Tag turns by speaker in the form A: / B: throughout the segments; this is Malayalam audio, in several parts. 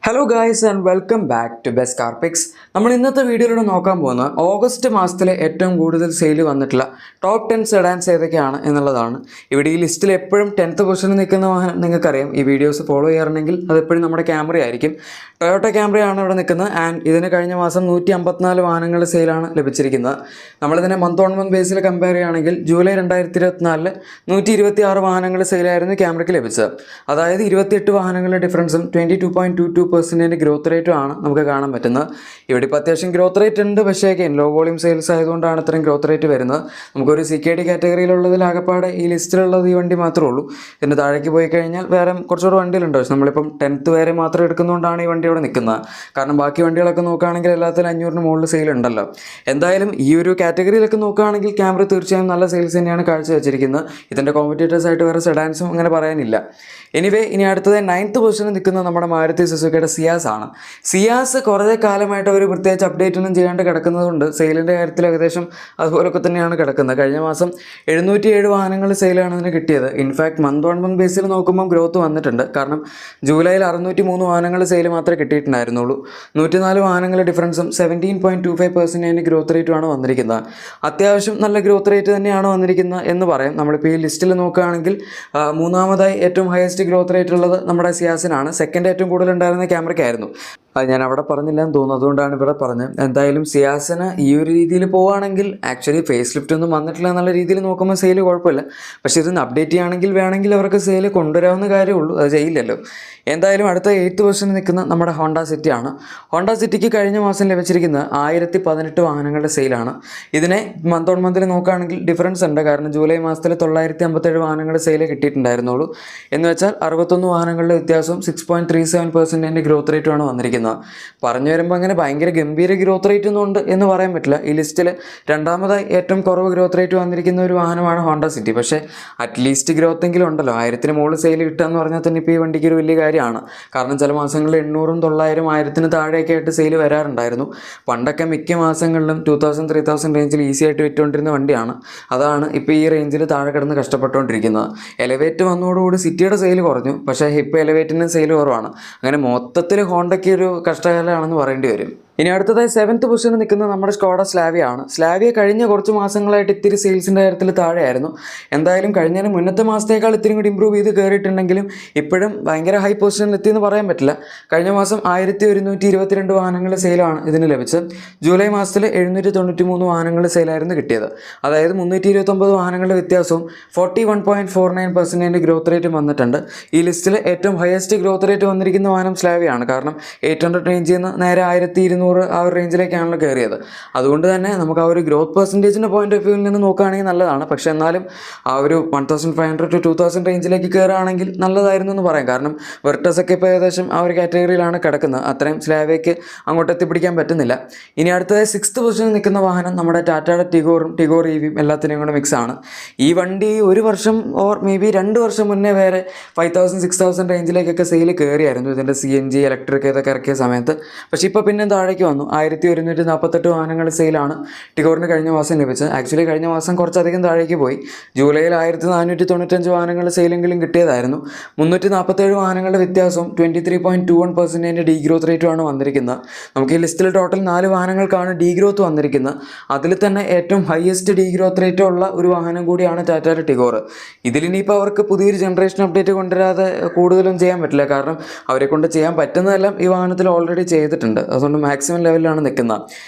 A: Hello guys and welcome back to best car picks. നമ്മൾ ഇന്നത്തെ വീഡിയോയിലൂടെ നോക്കാൻ പോകുന്നത് ഓഗസ്റ്റ് മാസത്തിലെ ഏറ്റവും കൂടുതൽ സെയിൽ വന്നിട്ടുള്ള ടോപ്പ് 10 സെഡാൻസ് ഏതൊക്കെയാണ് എന്നുള്ളതാണ്. ഇവിടെ ഈ ലിസ്റ്റിൽ എപ്പോഴും 10th പൊസിഷനിൽ നിൽക്കുന്ന വാഹനം നിങ്ങൾക്കറിയാം. ഈ വീഡിയോസ് ഫോളോ ചെയ്യാറുണ്ടെങ്കിൽ അതെപ്പോഴും നമ്മുടെ ക്യാമറ ആയിരിക്കും. ടൊയോട്ട ക്യാമറയാണ് ഇവിടെ നിൽക്കുന്നത്. ആൻഡ് ഇതിന് കഴിഞ്ഞ മാസം 154 വാഹനങ്ങളുടെ സെയിലാണ് ലഭിച്ചിരിക്കുന്നത്. നമ്മളിതിനെ month on month Basil compare ചെയ്യുകയാണെങ്കിൽ ജൂലൈ 2024 126 വാഹനങ്ങളുടെ സെയിലായിരുന്നു ക്യാമറയ്ക്ക് ലഭിച്ചത്. അതായത് 28 വാഹനങ്ങളുടെ ഡിഫറൻസും 22.22% ഗ്രോത്ത് റേറ്റും ആണ് നമുക്ക് കാണാൻ പറ്റുന്നത്. ഇവിടെ ഇപ്പോൾ അത്യാവശ്യം ഗ്രോത്ത് റേറ്റ് ഉണ്ട്, പക്ഷേ ലോ വോളിയം സെയിൽസ് ആയതുകൊണ്ടാണ് ഇത്രയും ഗ്രോത്ത് റേറ്റ് വരുന്നത്. നമുക്കൊരു CKD കാറ്റഗറിയിലുള്ളതിൽ ആകെപ്പാടെ ഈ ലിസ്റ്റിലുള്ളത് ഈ വണ്ടി മാത്രമേ ഉള്ളൂ. ഇതിൻ്റെ താഴേക്ക് പോയി കഴിഞ്ഞാൽ വേറെ കുറച്ചുകൂടെ വണ്ടികളുണ്ട്. പക്ഷേ നമ്മളിപ്പം 10th വരെ മാത്രം എടുക്കുന്നതുകൊണ്ടാണ് ഈ വണ്ടി ഇവിടെ നിൽക്കുന്നത്. കാരണം ബാക്കി വണ്ടികളൊക്കെ നോക്കുകയാണെങ്കിൽ എല്ലാത്തിലും 500-ന് മുകളിൽ സെയിൽ ഉണ്ടല്ലോ. എന്തായാലും ഈ ഒരു കാറ്റഗറിയിലൊക്കെ നോക്കുകയാണെങ്കിൽ ക്യാമറ തീർച്ചയായും നല്ല സെയിൽസ് തന്നെയാണ് കാഴ്ചവെച്ചിരിക്കുന്നത്. ഇതിൻ്റെ കോമ്പറ്റീറ്റേഴ്സായിട്ട് വേറെ സെഡാൻസും അങ്ങനെ പറയാനില്ല. എനിവേ, ഇനി അടുത്തത് 9th പൊസിഷനിൽ നിൽക്കുന്ന നമ്മുടെ മാരുതി സുസുക്കിയുടെ സിയാസ് ആണ്. സിയാസ് കുറേ കാലമായിട്ട് അവർ പ്രത്യേകിച്ച് അപ്ഡേറ്റ് ഒന്നും ചെയ്യാണ്ട് കിടക്കുന്നതുകൊണ്ട് സെയിലിൻ്റെ കാര്യത്തിൽ ഏകദേശം അതുപോലൊക്കെ തന്നെയാണ് കിടക്കുന്നത്. കഴിഞ്ഞ മാസം 707 വാഹനങ്ങൾ സെയിലാണ് ഇതിന് കിട്ടിയത്. ഇൻഫാക്ട് മന്ത് ഓൺ മന്ത് ബേസിൽ നോക്കുമ്പോൾ ഗ്രോത്ത് വന്നിട്ടുണ്ട്. കാരണം ജൂലൈയിൽ 603 വാഹനങ്ങൾ സെയിൽ മാത്രമേ കിട്ടിയിട്ടുണ്ടായിരുന്നുള്ളൂ. 104 വാഹനങ്ങളുടെ ഡിഫറൻസും 17.25% ഗ്രോത്ത് റേറ്റുമാണ് വന്നിരിക്കുന്നത്. അത്യാവശ്യം നല്ല ഗ്രോത്ത് റേറ്റ് തന്നെയാണ് വന്നിരിക്കുന്നത് എന്ന് പറയാം. നമ്മളിപ്പോൾ ഈ ലിസ്റ്റിൽ നോക്കുകയാണെങ്കിൽ മൂന്നാമതായി ഏറ്റവും ഹയസ്റ്റ് ഗ്രോത്ത് റേറ്റ് ഉള്ളത് നമ്മുടെ സിയാസിനാണ്. സെക്കൻഡ് ഏറ്റവും കൂടുതൽ ഉണ്ടായിരുന്ന ക്യാമറയ്ക്കായിരുന്നു. അത് ഞാൻ അവിടെ പറഞ്ഞില്ല എന്ന് തോന്നുന്നു, അതുകൊണ്ടാണ് ഇവിടെ പറഞ്ഞത്. എന്തായാലും സിയാസിന് ഈ ഒരു രീതിയിൽ പോവുകയാണെങ്കിൽ ആക്ച്വലി ഫേസ് ലിഫ്റ്റ് ഒന്നും വന്നിട്ടില്ല എന്നുള്ള രീതിയിൽ നോക്കുമ്പോൾ സെയിൽ കുഴപ്പമില്ല. പക്ഷേ ഇതൊന്ന് അപ്ഡേറ്റ് ചെയ്യുകയാണെങ്കിൽ വേണമെങ്കിൽ അവർക്ക് സെയിൽ കൊണ്ടുവരാവുന്ന കാര്യമുള്ളൂ, അത് ചെയ്യില്ലല്ലോ. എന്തായാലും അടുത്ത 8th പൊസിഷനിൽ നിൽക്കുന്ന നമ്മുടെ ഹോണ്ട സിറ്റി ആണ്. ഹോണ്ട സിറ്റിക്ക് കഴിഞ്ഞ മാസം ലഭിച്ചിരിക്കുന്നത് 1018 വാഹനങ്ങളുടെ സെയിലാണ്. ഇതിനെ മന്ത് ഓൺ മന്തിൽ നോക്കുകയാണെങ്കിൽ ഡിഫറൻസ് ഉണ്ട്. കാരണം ജൂലൈ മാസത്തിൽ 957 വാഹനങ്ങളുടെ സെയിൽ കിട്ടിയിട്ടുണ്ടായിരുന്നുള്ളൂ. എന്ന് വെച്ചാൽ 61 വാഹനങ്ങളുടെ വ്യത്യാസവും 6.37% ഗ്രോത്ത് റേറ്റുമാണ് വന്നിരിക്കുന്നത്. പറഞ്ഞു വരുമ്പോൾ അങ്ങനെ ഭയങ്കര ഗംഭീര ഗ്രോത്ത് റേറ്റ് ഒന്നും ഉണ്ട് എന്ന് പറയാൻ പറ്റില്ല. ഈ ലിസ്റ്റിൽ രണ്ടാമതായി ഏറ്റവും കുറവ് ഗ്രോത്ത് റേറ്റ് വന്നിരിക്കുന്ന ഒരു വാഹനമാണ് ഹോണ്ട സിറ്റി. പക്ഷേ അറ്റ്ലീസ്റ്റ് ഗ്രോത്ത് എങ്കിലും ഉണ്ടല്ലോ. 1000-ന് മുകളിൽ സെയിൽ കിട്ടുക എന്ന് പറഞ്ഞാൽ തന്നെ ഇപ്പോൾ ഈ വണ്ടിക്ക് ഒരു വലിയ കാര്യമാണ്. കാരണം ചില മാസങ്ങളിൽ 800-ഉം 900-ഉം 1000-ന് താഴെയൊക്കെ ആയിട്ട് സെയിൽ വരാറുണ്ടായിരുന്നു. പണ്ടൊക്കെ മിക്ക മാസങ്ങളിലും 2000-3000 റേഞ്ചിൽ ഈസി ആയിട്ട് വിറ്റുകൊണ്ടിരുന്ന വണ്ടിയാണ്. അതാണ് ഇപ്പോൾ ഈ റേഞ്ചിൽ താഴെ കിടന്ന് കഷ്ടപ്പെട്ടുകൊണ്ടിരിക്കുന്നത്. എലവേറ്റ് വന്നതോടുകൂടി സിറ്റിയുടെ സെയിൽ കുറഞ്ഞു, പക്ഷേ ഇപ്പോൾ എലവേറ്റിന് സെയിൽ കുറവാണ്. അങ്ങനെ മൊത്തത്തിൽ ഹോണ്ടയ്ക്ക് ഒരു കഷ്ടകാലമാണെന്ന് പറയേണ്ടി വരും. ഇനി അടുത്തതായി 7th പൊസിഷനിൽ നിൽക്കുന്ന നമ്മുടെ സ്കോഡ സ്ലാവിയ ആണ്. സ്ലാവിയ കഴിഞ്ഞ കുറച്ച് മാസങ്ങളായിട്ട് ഇത്തിരി സെയിൽസിൻ്റെ കാര്യത്തിൽ താഴെയായിരുന്നു. എന്തായാലും കഴിഞ്ഞതിന് മുന്നത്തെ മാസത്തേക്കാൾ ഇത്തിരി കൂടി ഇമ്പ്രൂവ് ചെയ്ത് കയറിയിട്ടുണ്ടെങ്കിലും ഇപ്പോഴും ഭയങ്കര ഹൈ പൊസിഷനിൽ എത്തിയെന്ന് പറയാൻ പറ്റില്ല. കഴിഞ്ഞ മാസം 1122 വാഹനങ്ങൾ സെയിലാണ് ഇതിന് ലഭിച്ചത്. ജൂലൈ മാസത്തിൽ 793 വാഹനങ്ങൾ സെയിലായിരുന്നു കിട്ടിയത്. അതായത് 329 വാഹനങ്ങളുടെ വ്യത്യാസവും 41.49% ഗ്രോത്ത് റേറ്റും വന്നിട്ടുണ്ട്. ഈ ലിസ്റ്റിൽ ഏറ്റവും ഹയസ്റ്റ് ഗ്രോത്ത് റേറ്റ് വന്നിരിക്കുന്ന വാഹനം സ്ലാവിയാണ്. കാരണം 800 റേഞ്ചിൽ നിന്ന് നേരെ 1200 ആ ഒരു റേഞ്ചിലേക്കാണല്ലോ കയറിയത്. അതുകൊണ്ട് തന്നെ നമുക്ക് ആ ഒരു ഗ്രോത്ത് പെർസെൻറ്റേജിൻ്റെ പോയിന്റ് ഓഫ് വ്യൂവിൽ നിന്ന് നോക്കുകയാണെങ്കിൽ നല്ലതാണ്. പക്ഷേ എന്നാലും ആ ഒരു 1500 to 2000 റേഞ്ചിലേക്ക് കയറുകയാണെങ്കിൽ നല്ലതായിരുന്നു എന്ന് പറയാം. കാരണം വെർട്ടസ് ഒക്കെ ഇപ്പോൾ ഏകദേശം ആ ഒരു കാറ്റഗറിയിലാണ് കിടക്കുന്നത്. അത്രയും സ്ലാവിയയ്ക്ക് അങ്ങോട്ട് എത്തിപ്പിടിക്കാൻ പറ്റുന്നില്ല. ഇനി അടുത്തതായി 6th പൊസിഷനിൽ നിൽക്കുന്ന വാഹനം നമ്മുടെ ടാറ്റയുടെ ടിഗോർ EVയും എല്ലാത്തിനെയും കൂടെ മിക്സ് ആണ്. ഈ വണ്ടി ഒരു വർഷം ഓർ മേ ബി 2 വർഷം മുന്നേ വരെ 5000-6000 റേഞ്ചിലേക്കൊക്കെ സെയിൽ കയറിയായിരുന്നു ഇതിൻ്റെ CNG ഇലക്ട്രിക് ഇതൊക്കെ ഇറക്കിയ സമയത്ത്. പക്ഷേ ഇപ്പോൾ പിന്നെ താഴേക്ക് വന്നു. 1148 വാഹനങ്ങൾ സെയിലാണ് ടിഗോറിന് കഴിഞ്ഞ മാസം ലഭിച്ചത്. ആക്ച്വലി കഴിഞ്ഞ മാസം കുറച്ചധികം താഴേക്ക് പോയി. ജൂലൈയിൽ 1495 വാഹനങ്ങൾ സെയിലെങ്കിലും കിട്ടിയതായിരുന്നു. 347 വാഹനങ്ങളുടെ വ്യത്യാസവും 23.21% ഡീഗ്രോത്ത് റേറ്റുമാണ് വന്നിരിക്കുന്നത്. നമുക്ക് ഈ ലിസ്റ്റിൽ ടോട്ടൽ 4 വാഹനങ്ങൾക്കാണ് ഡീഗ്രോത്ത് വന്നിരിക്കുന്നത്. അതിൽ തന്നെ ഏറ്റവും ഹയസ്റ്റ് ഡീഗ്രോത്ത് റേറ്റ് ഉള്ള ഒരു വാഹനം കൂടിയാണ് ടാറ്റയുടെ ടിഗോർ. ഇതിലിനിയിപ്പോൾ അവർക്ക് പുതിയൊരു ജനറേഷൻ അപ്ഡേറ്റ് കൊണ്ടുവരാതെ കൂടുതലൊന്നും ചെയ്യാൻ പറ്റില്ല. കാരണം അവരെ കൊണ്ട് ചെയ്യാൻ പറ്റുന്നതെല്ലാം ഈ വാഹനത്തിൽ ഓൾറെഡി ചെയ്തിട്ടുണ്ട്. അതുകൊണ്ട് മാക്സിമം ലെവലിലാണ് നിൽക്കുന്നത്.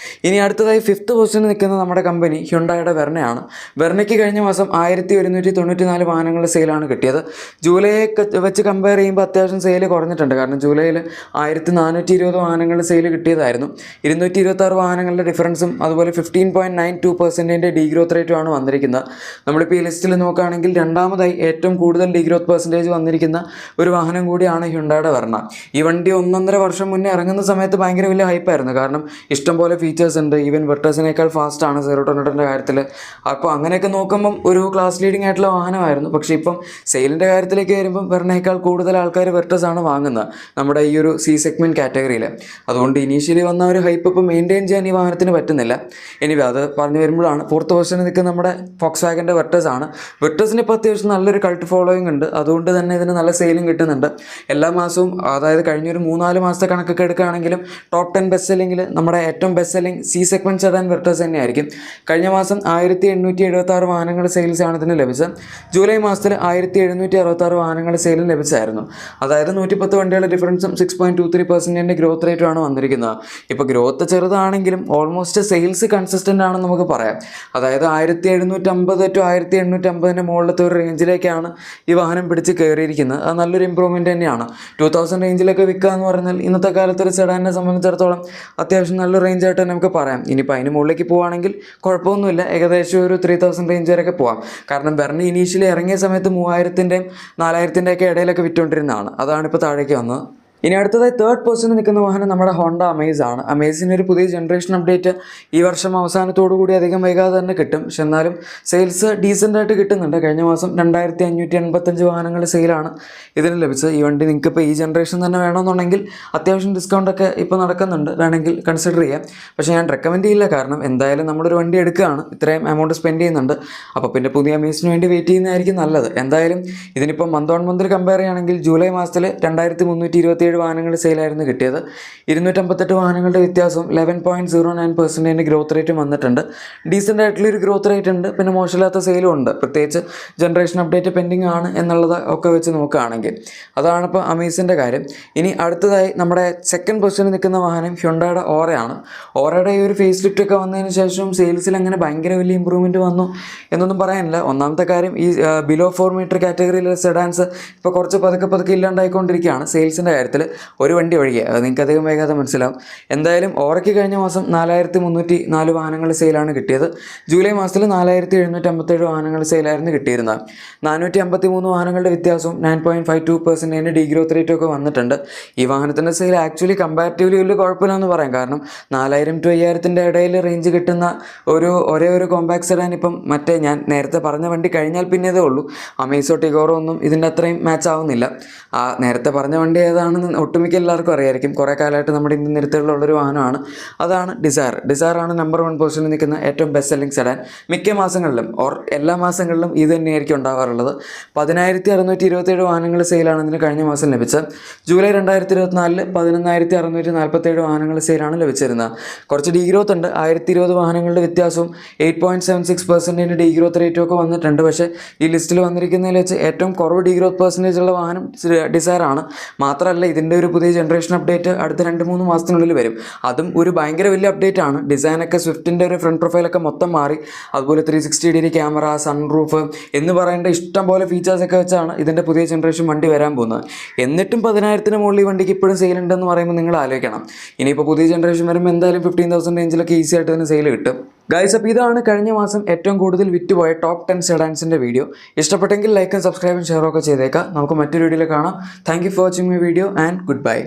A: ഇനി അടുത്തതായി 5th പൊസിഷനിൽ നിൽക്കുന്ന നമ്മുടെ കമ്പനി ഹ്യുണ്ടായുടെ വെർണയാണ്. വെർണയ്ക്ക് കഴിഞ്ഞ മാസം 1194 വാഹനങ്ങളുടെ സെയിലാണ് കിട്ടിയത്. ജൂലൈയെ വെച്ച് കമ്പയർ ചെയ്യുമ്പോൾ അത്യാവശ്യം സെയിൽ കുറഞ്ഞിട്ടുണ്ട്. കാരണം ജൂലൈയിൽ 1420 വാഹനങ്ങൾ സെയിൽ കിട്ടിയതായിരുന്നു. 226 വാഹനങ്ങളുടെ ഡിഫറൻസും അതുപോലെ 15.92% ഡീഗ്രോത്ത് റേറ്റുമാണ് വന്നിരിക്കുന്നത്. നമ്മളിപ്പോൾ ഈ ലിസ്റ്റിൽ നോക്കുകയാണെങ്കിൽ രണ്ടാമതായി ഏറ്റവും കൂടുതൽ ഡീഗ്രോത്ത് പെർസെൻറ്റേജ് വന്നിരിക്കുന്ന ഒരു വാഹനം കൂടിയാണ് ഹ്യുണ്ടായുടെ വെർണ. ഈ വണ്ടി 1.5 വർഷം മുന്നേ ഇറങ്ങുന്ന സമയത്ത് ഭയങ്കര വലിയ ഹൈപ്പായിരുന്നു. പറയുന്നത്. കാരണം ഇഷ്ടംപോലെ ഫീച്ചേഴ്സ് ഉണ്ട്. ഈവൻ വെർട്ടസിനേക്കാൾ ഫാസ്റ്റാണ് 0-100ൻ്റെ കാര്യത്തിൽ. അപ്പോൾ അങ്ങനെയൊക്കെ നോക്കുമ്പം ഒരു ക്ലാസ് ലീഡിംഗ് ആയിട്ടുള്ള വാഹനമായിരുന്നു. പക്ഷേ ഇപ്പം സെയിലിൻ്റെ കാര്യത്തിലേക്ക് വരുമ്പം വെർണയേക്കാൾ കൂടുതൽ ആൾക്കാർ വെർട്ടസ് ആണ് വാങ്ങുന്നത് നമ്മുടെ ഈ ഒരു സി സെഗ്മെൻറ്റ് കാറ്റഗറിയിൽ. അതുകൊണ്ട് ഇനീഷ്യലി വന്ന ഒരു ഹൈപ്പ് ഇപ്പം മെയിൻറ്റെയിൻ ചെയ്യാൻ ഈ വാഹനത്തിന് പറ്റുന്നില്ല. എനിവേ അത് പറഞ്ഞു വരുമ്പോഴാണ് 4th പൊസിഷനിൽ നിൽക്കുന്ന നമ്മുടെ ഫോക്സ് വാഗൻ്റെ വെർട്ടസ് ആണ്. വെർട്ടസിന് ഇപ്പോൾ അത്യാവശ്യം നല്ലൊരു കൾട്ട് ഫോളോയിങ് ഉണ്ട്. അതുകൊണ്ട് തന്നെ ഇതിന് നല്ല സെയിലും കിട്ടുന്നുണ്ട്. എല്ലാ മാസവും, അതായത് കഴിഞ്ഞൊരു 3-4 മാസത്തെ കണക്കൊക്കെ എടുക്കുകയാണെങ്കിലും ടോപ്പ് 10 ബെസ്റ്റ് സെല്ലിങ്ങിൽ നമ്മുടെ ഏറ്റവും best selling C segment sedan vertex തന്നെയായിരിക്കും. കഴിഞ്ഞ മാസം 1876 വാഹനങ്ങൾ സെയിൽസാണ് ഇതിന് ലഭിച്ചത്. ജൂലൈ മാസത്തിൽ 1766 വാഹനങ്ങൾ സെയിലും ലഭിച്ചായിരുന്നു. അതായത് 110 വണ്ടികളുടെ ഡിഫറൻസും 6.23% ഗ്രോത്ത് റേറ്റുമാണ് വന്നിരിക്കുന്നത്. ഇപ്പോൾ ഗ്രോത്ത് ചെറുതാണെങ്കിലും ഓൾമോസ്റ്റ് സെയിൽസ് കൺസിസ്റ്റൻ്റ് ആണെന്ന് നമുക്ക് പറയാം. അതായത് 1750 to 1850 മുകളിലത്തെ ഒരു റേഞ്ചിലേക്കാണ് ഈ വാഹനം പിടിച്ച് കയറിയിരിക്കുന്നത്. അത് നല്ലൊരു ഇമ്പ്രൂവ്മെൻറ്റ് തന്നെയാണ്. 2000 റേഞ്ചിലൊക്കെ വിൽക്കുക എന്ന് പറഞ്ഞാൽ ഇന്നത്തെ കാലത്ത് ഒരു സെഡാനെ സംബന്ധിച്ചിടത്തോളം അത്യാവശ്യം നല്ല റേഞ്ചായിട്ട് നമുക്ക് പറയാം. ഇനിയിപ്പോൾ അതിന് മുകളിലേക്ക് പോവുകയാണെങ്കിൽ കുഴപ്പമൊന്നുമില്ല, ഏകദേശം ഒരു 3000 റേഞ്ച് വരെയൊക്കെ പോകാം. കാരണം വെർണ ഇനീഷ്യലി ഇറങ്ങിയ സമയത്ത് 3000-ൻ്റെയും 4000-ൻ്റെയൊക്കെ ഇടയിലൊക്കെ വിറ്റുകൊണ്ടിരുന്നതാണ്. അതാണിപ്പോൾ താഴേക്ക് വന്നത്. ഇനി അടുത്തതായി 3rd പൊസിഷനിൽ നിൽക്കുന്ന വാഹനം നമ്മുടെ ഹോണ്ട അമേസ് ആണ്. അമേസിന് ഒരു പുതിയ ജനറേഷൻ അപ്ഡേറ്റ് ഈ വർഷം അവസാനത്തോടു കൂടി അധികം വൈകാതെ തന്നെ കിട്ടും. പക്ഷെ എന്നാലും സെയിൽസ് ഡീസൻ്റായിട്ട് കിട്ടുന്നുണ്ട്. കഴിഞ്ഞ മാസം 2585 വാഹനങ്ങൾ സെയിലാണ് ഇതിന് ലഭിച്ചത്. ഈ വണ്ടി നിങ്ങൾക്ക് ഇപ്പോൾ ഈ ജനറേഷൻ തന്നെ വേണമെന്നുണ്ടെങ്കിൽ അത്യാവശ്യം ഡിസ്കൗണ്ടൊക്കെ ഇപ്പോൾ നടക്കുന്നുണ്ട്, വേണമെങ്കിൽ കൺസിഡർ ചെയ്യാം. പക്ഷേ ഞാൻ റെക്കമെൻഡ് ചെയ്യില്ല. കാരണം എന്തായാലും നമ്മളൊരു വണ്ടി എടുക്കുകയാണ്, ഇത്രയും എമൗണ്ട് സ്പെൻഡ് ചെയ്യുന്നുണ്ട്. അപ്പോൾ പിന്നെ പുതിയ അമേസിന് വേണ്ടി വെയിറ്റ് ചെയ്യുന്നതായിരിക്കും നല്ലത്. എന്തായാലും ഇതിനിപ്പോൾ മന്ത് ഓൺ മന്തിൽ കമ്പയർ ചെയ്യുകയാണെങ്കിൽ ജൂലൈ മാസത്തിൽ 2327 വാഹനങ്ങൾ സെയിലായിരുന്നു കിട്ടിയത്. 258 വാഹനങ്ങളുടെ വ്യത്യാസവും 11.09% ഗ്രോത്ത് റേറ്റും വന്നിട്ടുണ്ട്. ഡീസൻ്റ് ആയിട്ടുള്ളൊരു ഗ്രോത്ത് റേറ്റ് ഉണ്ട്. പിന്നെ മോശമില്ലാത്ത സെയിലും ഉണ്ട്. പ്രത്യേകിച്ച് ജനറേഷൻ അപ്ഡേറ്റ് പെൻഡിങ് ആണ് എന്നുള്ളത് ഒക്കെ വെച്ച് നോക്കുകയാണെങ്കിൽ അതാണിപ്പോൾ അമേസിൻ്റെ കാര്യം. ഇനി അടുത്തതായി നമ്മുടെ 2nd പൊസിഷനിൽ നിൽക്കുന്ന വാഹനം ഹ്യുണ്ടായുടെ ഓറയാണ്. ഓറയുടെ ഈ ഒരു ഫേസ് ലിഫ്റ്റ് ഒക്കെ വന്നതിന് ശേഷം സെയിൽസിൽ അങ്ങനെ ഭയങ്കര വലിയ ഇമ്പ്രൂവ്മെൻറ്റ് വന്നു എന്നൊന്നും പറയാനില്ല. ഒന്നാമത്തെ കാര്യം ഈ ബിലോ 4 മീറ്റർ കാറ്റഗറിയിലെ സെഡാൻസ് ഇപ്പോൾ കുറച്ച് പതുക്കെ ഇല്ലാണ്ടായിക്കൊണ്ടിരിക്കുകയാണ് സെയിൽസിൻ്റെ കാര്യത്തിൽ. ഒരു വണ്ടി ഒഴികെ, അത് നിങ്ങൾക്ക് അധികം വൈകാതെ മനസ്സിലാവും. എന്തായാലും ഓറയ്ക്ക് കഴിഞ്ഞ മാസം 4304 വാഹനങ്ങൾ സെയിലാണ് കിട്ടിയത്. ജൂലൈ മാസത്തിൽ 4757 വാഹനങ്ങൾ സെയിലായിരുന്നു കിട്ടിയിരുന്നത്. 453 വാഹനങ്ങളുടെ വ്യത്യാസവും 9.52% ഡീഗ്രോത്ത് റേറ്റും ഒക്കെ വന്നിട്ടുണ്ട്. ഈ വാഹനത്തിൻ്റെ സെയിൽ ആക്ച്വലി കമ്പാരിറ്റീവ്ലി വലിയ കുഴപ്പമില്ലെന്ന് പറയാം. കാരണം 4000 to 5000 ഇടയിൽ റേഞ്ച് കിട്ടുന്ന ഒരേ ഒരു കോമ്പാക്ട് സെഡാൻ ഇപ്പം മറ്റേ ഞാൻ നേരത്തെ പറഞ്ഞ വണ്ടി കഴിഞ്ഞാൽ പിന്നേതേ ഉള്ളൂ. അമേസോ ടിഗോറോ ഒന്നും ഇതിൻ്റെ അത്രയും മാച്ച് ആവുന്നില്ല. ആ നേരത്തെ പറഞ്ഞ വണ്ടി ഏതാണെന്ന് ഒട്ടുമിക്ക എല്ലാവർക്കും അറിയായിരിക്കും. കുറേ കാലമായിട്ട് നമ്മുടെ ഇന്ത്യൻ നിരത്തുകളിലുള്ളൊരു വാഹനമാണ്. അതാണ് ഡിസയർ ആണ് നമ്പർ 1 പൊസിഷനിൽ നിൽക്കുന്ന ഏറ്റവും ബെസ്റ്റ് സെല്ലിംഗ് സെഡാൻ. മിക്ക മാസങ്ങളിലും എല്ലാ മാസങ്ങളിലും ഇത് തന്നെയായിരിക്കും ഉണ്ടാവാറുള്ളത്. 10627 വാഹനങ്ങൾ സെയിലാണ് ഇതിന് കഴിഞ്ഞ മാസം ലഭിച്ചത്. ജൂലൈ 2024 11647 വാഹനങ്ങൾ സെയിലാണ് ലഭിച്ചിരുന്നത്. കുറച്ച് ഡീഗ്രോത്ത് ഉണ്ട്. 1020 വാഹനങ്ങളുടെ വ്യത്യാസവും 8.76% ഡീഗ്രോത്ത് റേറ്റും ഒക്കെ വന്നിട്ടുണ്ട്. പക്ഷേ ഈ ലിസ്റ്റിൽ വന്നിരിക്കുന്നതിൽ വെച്ച് ഏറ്റവും കുറവ് ഡീഗ്രോത്ത് പെർസെൻറ്റേജ് ഉള്ള വാഹനം ഡിസയർ ആണ്. മാത്രമല്ല ഇതിൻ്റെ ഒരു പുതിയ ജനറേഷൻ അപ്ഡേറ്റ് അടുത്ത 2-3 മാസത്തിനുള്ളിൽ വരും. അതും ഒരു ഭയങ്കര വലിയ അപ്ഡേറ്റ് ആണ്. ഡിസൈനൊക്കെ സ്വിഫ്റ്റിൻ്റെ ഒരു ഫ്രണ്ട് പ്രൊഫൈലൊക്കെ മൊത്തം മാറി. അതുപോലെ 360° ക്യാമറ, സൺറൂഫ് എന്ന് പറയേണ്ട ഇഷ്ടം പോലെ ഫീച്ചേഴ്സൊക്കെ വെച്ചാണ് ഇതിൻ്റെ പുതിയ ജനറേഷൻ വണ്ടി വരാൻ പോകുന്നത്. എന്നിട്ടും 10,000-ന് മുകളിൽ ഈ വണ്ടിക്ക് ഇപ്പോഴും സെയിൽ ഉണ്ടെന്ന് പറയുമ്പോൾ നിങ്ങൾ ആലോചിക്കണം. ഇനിയിപ്പോൾ പുതിയ ജനറേഷൻ വരുമ്പോൾ എന്തായാലും 15,000 റേഞ്ചിലൊക്കെ ഈസി ആയിട്ട് ഇതിന് സെയിൽ കിട്ടും. ഗൈസ്, അപ്പോൾ ഇതാണ് കഴിഞ്ഞ മാസം ഏറ്റവും കൂടുതൽ വിറ്റുപോയ ടോപ്പ് 10 സെഡാൻസിൻ്റെ വീഡിയോ. ഇഷ്ടപ്പെട്ടെങ്കിൽ ലൈക്കും സബ്സ്ക്രൈബും ഷെയറും ഒക്കെ ചെയ്തേക്കാം. നമുക്ക് മറ്റൊരു വീഡിയോയിൽ കാണാം. Thank you for watching my video and good bye.